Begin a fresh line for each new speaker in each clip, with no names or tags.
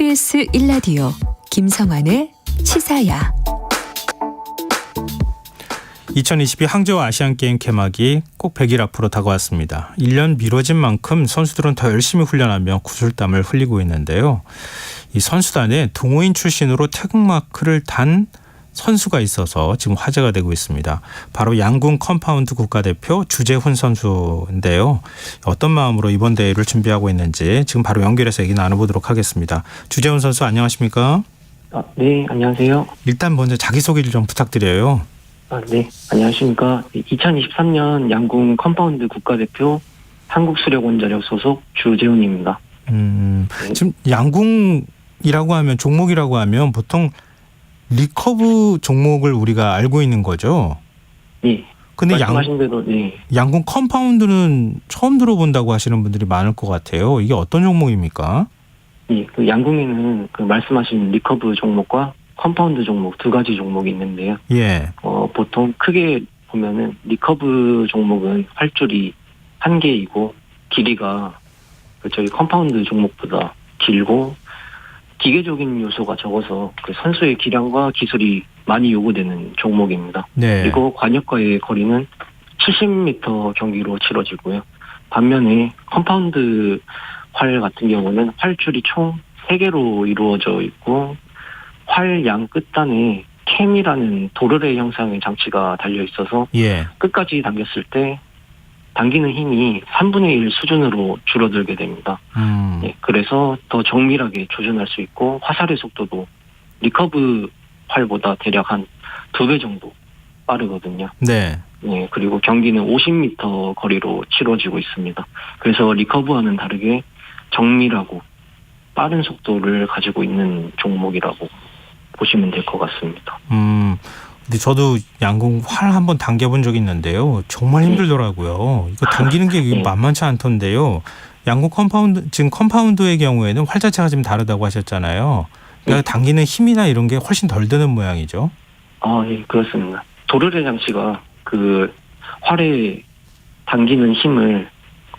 KBS 1라디오 김성환의 시사야.
2022 항저우 아시안게임 개막이 꼭 100일 앞으로 다가왔습니다. 1년 미뤄진 만큼 선수들은 더 열심히 훈련하며 구슬땀을 흘리고 있는데요. 이 선수단에 동호인 출신으로 태극마크를 단 선수가 있어서 지금 화제가 되고 있습니다. 바로 양궁 컴파운드 국가대표 주재훈 선수인데요. 어떤 마음으로 이번 대회를 준비하고 있는지 지금 바로 연결해서 얘기 나눠보도록 하겠습니다. 주재훈 선수 안녕하십니까?
네, 안녕하세요.
일단 먼저 자기소개를 좀 부탁드려요.
네, 안녕하십니까. 2023년 양궁 컴파운드 국가대표 한국수력원자력 소속 주재훈입니다.
지금 양궁이라고 하면 종목이라고 하면 보통 리커브 종목을 우리가 알고 있는 거죠.
네.
근데
말씀하신 대로 네.
양궁 컴파운드는 처음 들어본다고 하시는 분들이 많을 것 같아요. 이게 어떤 종목입니까?
네, 그 양궁에는 그 말씀하신 리커브 종목과 컴파운드 종목 두 가지 종목이 있는데요.
예.
보통 크게 보면은 리커브 종목은 활줄이 1개이고 길이가 저희 컴파운드 종목보다 길고 기계적인 요소가 적어서 그 선수의 기량과 기술이 많이 요구되는 종목입니다.
네.
그리고 관역과의 거리는 70m 경기로 치러지고요. 반면에 컴파운드 활 같은 경우는 활줄이 총 3개로 이루어져 있고 활 양 끝단에 캠이라는 도르래 형상의 장치가 달려 있어서
예.
끝까지 당겼을 때 당기는 힘이 3분의 1 수준으로 줄어들게 됩니다. 네, 그래서 더 정밀하게 조준할 수 있고 화살의 속도도 리커브 활보다 대략 한 2배 정도 빠르거든요.
네.
네, 그리고 경기는 50m 거리로 치러지고 있습니다. 그래서 리커브와는 다르게 정밀하고 빠른 속도를 가지고 있는 종목이라고 보시면 될 것 같습니다.
근데 저도 양궁 활 한번 당겨본 적이 있는데요. 정말 힘들더라고요. 이거 당기는 게
네.
만만치 않던데요. 양궁 컴파운드, 지금 컴파운드의 경우에는 활 자체가 좀 다르다고 하셨잖아요. 그러니까
네.
당기는 힘이나 이런 게 훨씬 덜 드는 모양이죠.
예, 그렇습니다. 도르래 장치가 그 활에 당기는 힘을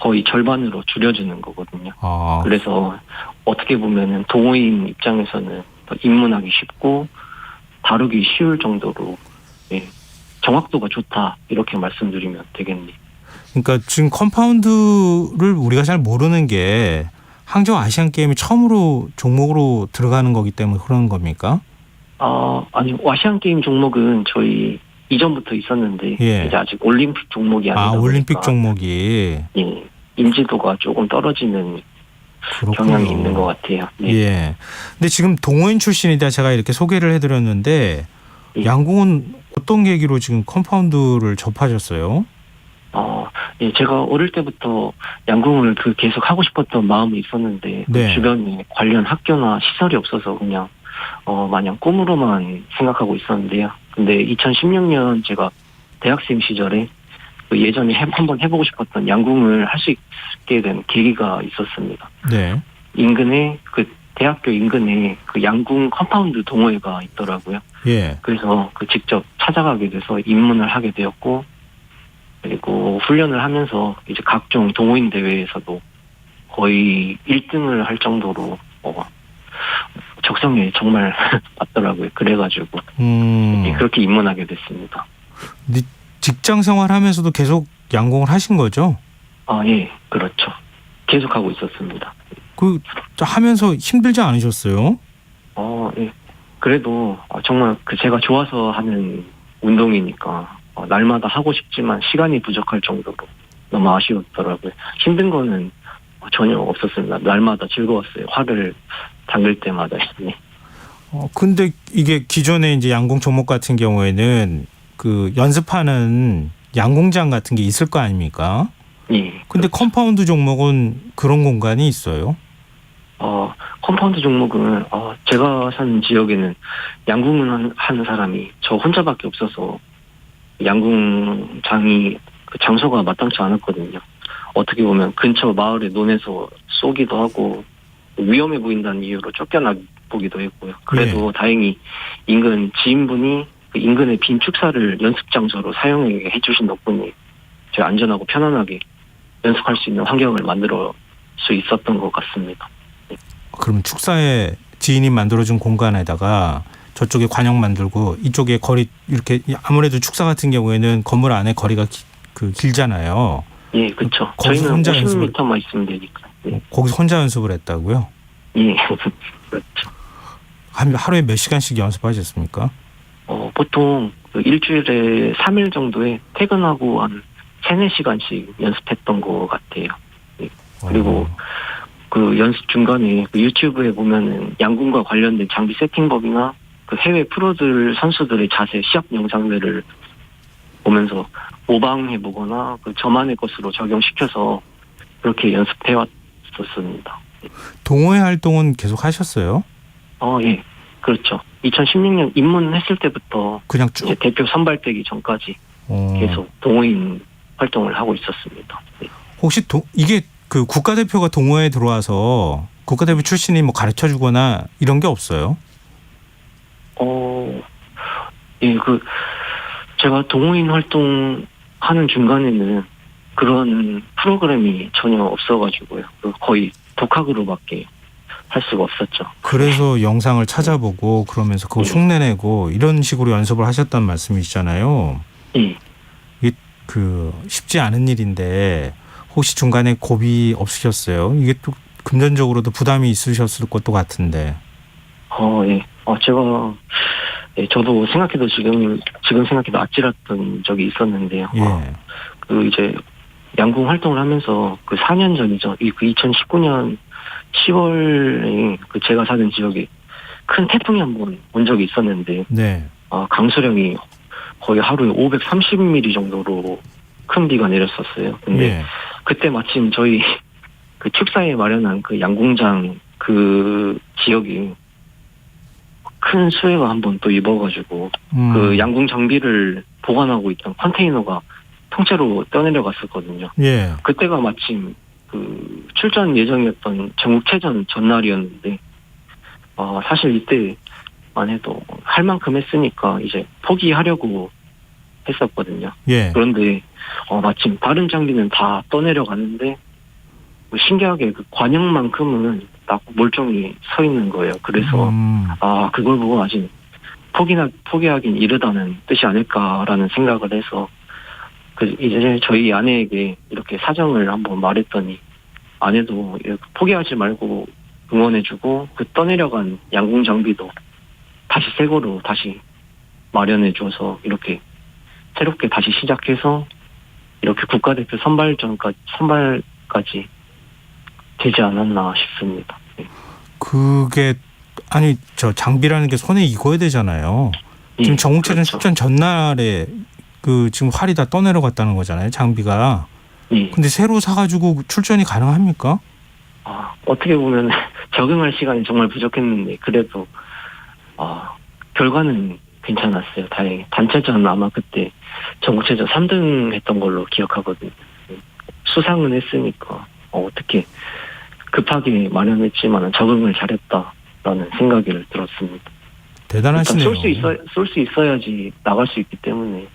거의 절반으로 줄여주는 거거든요. 그래서 어떻게 보면은 동호인 입장에서는 더 입문하기 쉽고 다루기 쉬울 정도로 정확도가 좋다 이렇게 말씀드리면 되겠네요.
그러니까 지금 컴파운드를 우리가 잘 모르는 게 항저우 아시안 게임이 처음으로 종목으로 들어가는 거기 때문에 그런 겁니까?
아니 아시안 게임 종목은 저희 이전부터 있었는데
예.
이제 아직 올림픽 종목이 아니다 보니까
올림픽 종목이
인지도가 조금 떨어지는
그렇군요.
경향이 있는 것 같아요. 네.
예. 근데 지금 동호인 출신이다 제가 이렇게 소개를 해드렸는데
예.
양궁은 어떤 계기로 지금 컴파운드를 접하셨어요?
예, 제가 어릴 때부터 양궁을 계속 하고 싶었던 마음이 있었는데
네.
주변에 관련 학교나 시설이 없어서 그냥 마냥 꿈으로만 생각하고 있었는데요. 근데 2016년 제가 대학생 시절에 예전에 한번 해보고 싶었던 양궁을 할 수 있게 된 계기가 있었습니다.
네.
인근에 대학교 인근에 양궁 컴파운드 동호회가 있더라고요.
예.
그래서 직접 찾아가게 돼서 입문을 하게 되었고 그리고 훈련을 하면서 이제 각종 동호인 대회에서도 거의 1등을 할 정도로 적성에 정말 맞더라고요. 그래가지고 그렇게 입문하게 됐습니다.
근데 직장 생활하면서도 계속 양궁을 하신 거죠?
예, 그렇죠. 계속 하고 있었습니다.
하면서 힘들지 않으셨어요?
예. 그래도 정말 제가 좋아서 하는 운동이니까 날마다 하고 싶지만 시간이 부족할 정도로 너무 아쉬웠더라고요. 힘든 거는 전혀 없었습니다. 날마다 즐거웠어요. 활을 당길 때마다. 네.
근데 이게 기존에 이제 양궁 종목 같은 경우에는 연습하는 양궁장 같은 게 있을 거 아닙니까?
예.
근데 컴파운드 종목은 그런 공간이 있어요?
컴파운드 종목은 제가 사는 지역에는 양궁을 하는 사람이 저 혼자밖에 없어서 양궁장이 장소가 마땅치 않았거든요. 어떻게 보면 근처 마을의 논에서 쏘기도 하고 위험해 보인다는 이유로 쫓겨나 보기도 했고요. 그래도 다행히 인근 지인분이 인근의 빈 축사를 연습 장소로 사용해 주신 덕분에 저희 안전하고 편안하게 연습할 수 있는 환경을 만들어 수 있었던 것 같습니다.
그럼 축사에 지인이 만들어준 공간에다가 저쪽에 관역 만들고 이쪽에 거리 이렇게 아무래도 축사 같은 경우에는 건물 안에 거리가 길잖아요.
예, 그렇죠.
거기서
저희는
혼자
50m만 있으면 되니까. 예.
거기서 혼자 연습을 했다고요?
예, 그렇죠.
하루에 몇 시간씩 연습하셨습니까?
보통 그 일주일에 3일 정도에 퇴근하고 한 3-4시간씩 연습했던 것 같아요. 예. 그리고 그 연습 중간에 그 유튜브에 보면은 양궁과 관련된 장비 세팅법이나 그 해외 프로들 선수들의 자세 시합 영상들을 보면서 모방해보거나 그 저만의 것으로 적용시켜서 그렇게 연습해왔었습니다.
동호회 활동은 계속 하셨어요?
예. 그렇죠. 2016년 입문했을 때부터
그냥 쭉?
이제 대표 선발되기 전까지 계속 동호인 활동을 하고 있었습니다. 네.
혹시 이게 그 국가대표가 동호회에 들어와서 국가대표 출신이 뭐 가르쳐주거나 이런 게 없어요?
예, 제가 동호인 활동하는 중간에는 그런 프로그램이 전혀 없어가지고요. 거의 독학으로밖에 할 수가 없었죠.
그래서 영상을 찾아보고 그러면서 그거 흉내내고 이런 식으로 연습을 하셨단 말씀이시잖아요.
예.
이게 쉽지 않은 일인데 혹시 중간에 고비 없으셨어요? 이게 또 금전적으로도 부담이 있으셨을 것도 같은데.
예. 제가 저도 생각해도 지금 생각해도 아찔했던 적이 있었는데요.
예.
이제 양궁 활동을 하면서 4년 전이죠. 2019년 10월에 제가 사는 지역에 큰 태풍이 한번 온 적이 있었는데,
네.
강수량이 거의 하루에 530mm 정도로 큰 비가 내렸었어요. 근데
예.
그때 마침 저희 축사에 마련한 양궁장 지역이 큰 수해가 한번 또 입어가지고 양궁 장비를 보관하고 있던 컨테이너가 통째로 떠내려갔었거든요.
예.
그때가 마침 출전 예정이었던 전국체전 전날이었는데, 사실 이때만 해도 할 만큼 했으니까 이제 포기하려고 했었거든요.
예.
그런데 마침 다른 장비는 다 떠내려갔는데 신기하게 관역만큼은 딱 멀쩡히 서 있는 거예요. 그래서 그걸 보고 아직 포기하긴 이르다는 뜻이 아닐까라는 생각을 해서 이제 저희 아내에게 이렇게 사정을 한번 말했더니 아내도 포기하지 말고 응원해주고 떠내려간 양궁 장비도 다시 새 거로 다시 마련해줘서 이렇게 새롭게 다시 시작해서 이렇게 국가대표 선발까지 되지 않았나 싶습니다. 네.
그게 저 장비라는 게 손에 익어야 되잖아요. 지금 전국체전
그렇죠.
출전 전날에 지금 활이 다 떠내려갔다는 거잖아요, 장비가.
예.
근데 새로 사가지고 출전이 가능합니까?
어떻게 보면 적응할 시간이 정말 부족했는데 그래도 결과는 괜찮았어요. 다행히. 단체전 아마 그때 전국체전 3등 했던 걸로 기억하거든요. 수상은 했으니까 어떻게 급하게 마련했지만 적응을 잘했다라는 생각이 들었습니다.
대단하시네요.
쏠 수 있어야지 나갈 수 있기 때문에.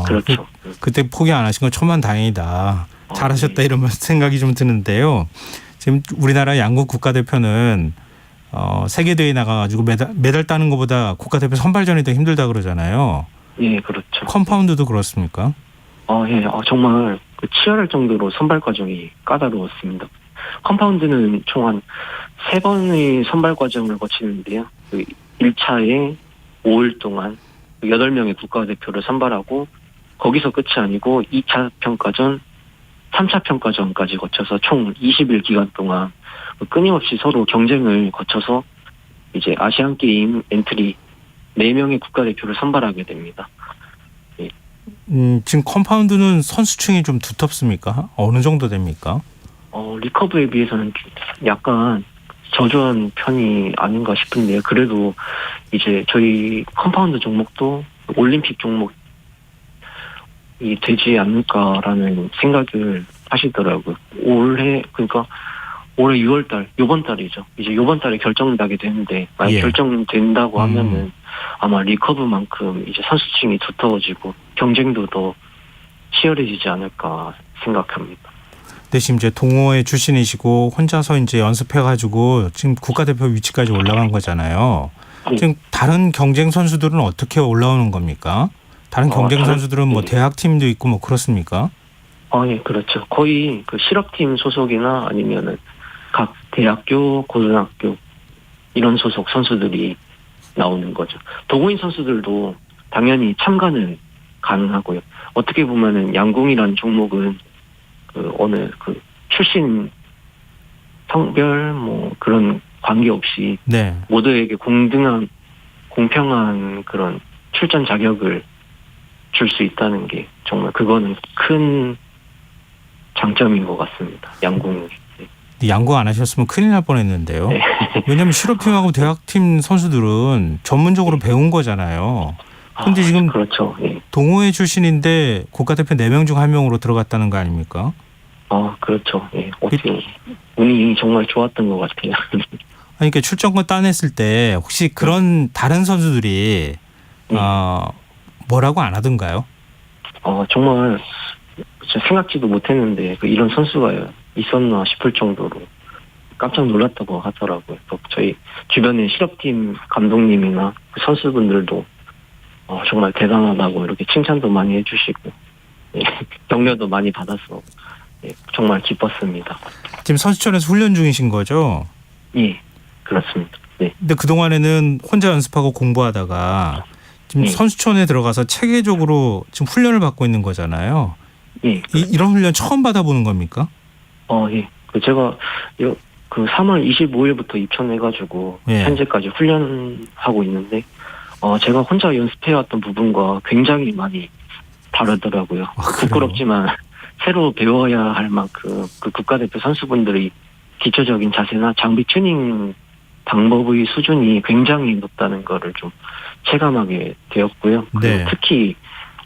그렇죠.
그때 포기 안 하신 건 천만다행이다. 잘하셨다
네.
이런 생각이 좀 드는데요. 지금 우리나라 양궁 국가대표는 세계대회에 나가가지고 메달 따는 것보다 국가대표 선발전이 더 힘들다 그러잖아요.
예, 그렇죠.
컴파운드도 그렇습니까?
예. 정말 치열할 정도로 선발 과정이 까다로웠습니다. 컴파운드는 총 한 3번의 선발 과정을 거치는데요. 1차에 5일 동안 8명의 국가대표를 선발하고 거기서 끝이 아니고 2차 평가전, 3차 평가전까지 거쳐서 총 20일 기간 동안 끊임없이 서로 경쟁을 거쳐서 이제 아시안게임 엔트리 4명의 국가대표를 선발하게 됩니다. 예.
지금 컴파운드는 선수층이 좀 두텁습니까? 어느 정도 됩니까?
리커브에 비해서는 약간 저조한 편이 아닌가 싶은데요. 그래도 이제 저희 컴파운드 종목도 올림픽 종목이 되지 않을까라는 생각을 하시더라고요. 올해 6월달, 요번 달이죠. 이제 요번 달에 결정나게 되는데, 만약 결정된다고 하면은 아마 리커브만큼 이제 선수층이 두터워지고 경쟁도 더 치열해지지 않을까 생각합니다.
근데 지금 이제 동호회 출신이시고 혼자서 이제 연습해가지고 지금 국가대표 위치까지 올라간 거잖아요. 지금 다른 경쟁 선수들은 어떻게 올라오는 겁니까? 다른 경쟁 선수들은 뭐 대학팀도 있고 뭐 그렇습니까?
예, 그렇죠. 거의 그 실업팀 소속이나 아니면은 각 대학교, 고등학교 이런 소속 선수들이 나오는 거죠. 동호인 선수들도 당연히 참가는 가능하고요. 어떻게 보면은 양궁이라는 종목은 그 어느 그 출신 성별 뭐 그런 관계없이
네.
모두에게 공평한 그런 출전 자격을 줄 수 있다는 게 정말 그거는 큰 장점인 것 같습니다. 양궁.
양궁 안 하셨으면 큰일 날 뻔했는데요.
네.
왜냐하면 실업팀하고 대학팀 선수들은 전문적으로 배운 거잖아요. 근데 지금
그렇죠. 예.
동호회 출신인데 국가대표 4명 중 1명으로 들어갔다는 거 아닙니까?
그렇죠. 예. 어떻게 운이 정말 좋았던 것 같아요.
아니, 그러니까 출전권 따냈을 때 혹시 그런 다른 선수들이 뭐라고 안 하던가요?
정말 진짜 생각지도 못했는데 이런 선수가 있었나 싶을 정도로 깜짝 놀랐다고 하더라고요. 또 저희 주변의 실업팀 감독님이나 그 선수분들도 정말 대단하다고 이렇게 칭찬도 많이 해주시고 예, 격려도 많이 받아서 정말 기뻤습니다.
지금 선수촌에서 훈련 중이신 거죠?
예, 그렇습니다. 네.
근데 그동안에는 혼자 연습하고 공부하다가 지금 선수촌에 들어가서 체계적으로 지금 훈련을 받고 있는 거잖아요.
예.
이런 훈련 처음 받아보는 겁니까?
예. 제가 그 3월 25일부터 입촌해가지고 현재까지 훈련하고 있는데 제가 혼자 연습해왔던 부분과 굉장히 많이 다르더라고요. 부끄럽지만 새로 배워야 할 만큼 그 국가대표 선수분들의 기초적인 자세나 장비 튜닝 방법의 수준이 굉장히 높다는 거를 좀 체감하게 되었고요.
네.
특히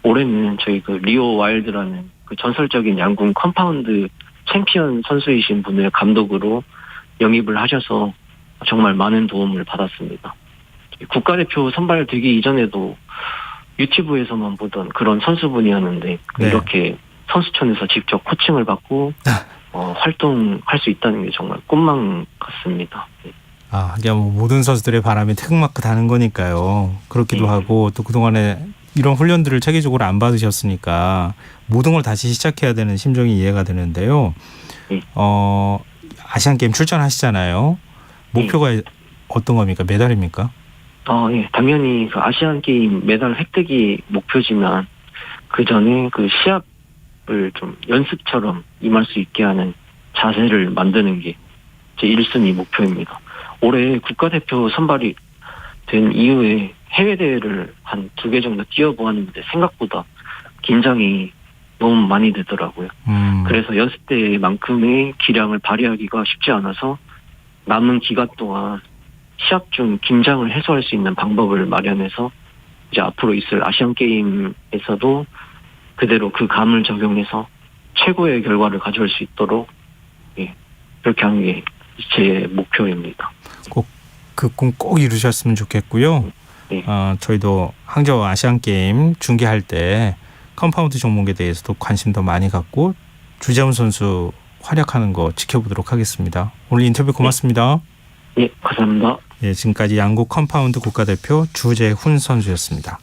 올해는 저희 그 리오 와일드라는 그 전설적인 양궁 컴파운드 챔피언 선수이신 분을 감독으로 영입을 하셔서 정말 많은 도움을 받았습니다. 국가대표 선발되기 이전에도 유튜브에서만 보던 그런 선수분이었는데
네.
이렇게 선수촌에서 직접 코칭을 받고 활동할 수 있다는 게 정말 꿈만 같습니다.
이게 뭐 모든 선수들의 바람이 태극마크 다는 거니까요. 그렇기도 하고 또 그동안에 이런 훈련들을 체계적으로 안 받으셨으니까 모든 걸 다시 시작해야 되는 심정이 이해가 되는데요. 아시안게임 출전하시잖아요. 목표가 어떤 겁니까? 메달입니까?
예. 당연히 그 아시안게임 메달 획득이 목표지만 그 전에 그 시합을 좀 연습처럼 임할 수 있게 하는 자세를 만드는 게 제 1순위 목표입니다. 올해 국가대표 선발이 된 이후에 해외 대회를 한 2개 정도 뛰어보았는데 생각보다 긴장이 너무 많이 되더라고요. 그래서 연습 때만큼의 기량을 발휘하기가 쉽지 않아서 남은 기간 동안 시합 중 긴장을 해소할 수 있는 방법을 마련해서 이제 앞으로 있을 아시안 게임에서도 그대로 그 감을 적용해서 최고의 결과를 가져올 수 있도록 그렇게 하는 게 제 목표입니다.
꼭 그 꿈 꼭 이루셨으면 좋겠고요. 저희도 항저우 아시안 게임 중계할 때 컴파운드 종목에 대해서도 관심 더 많이 갖고 주재훈 선수 활약하는 거 지켜보도록 하겠습니다. 오늘 인터뷰 고맙습니다.
예, 감사합니다.
지금까지 양궁 컴파운드 국가대표 주재훈 선수였습니다.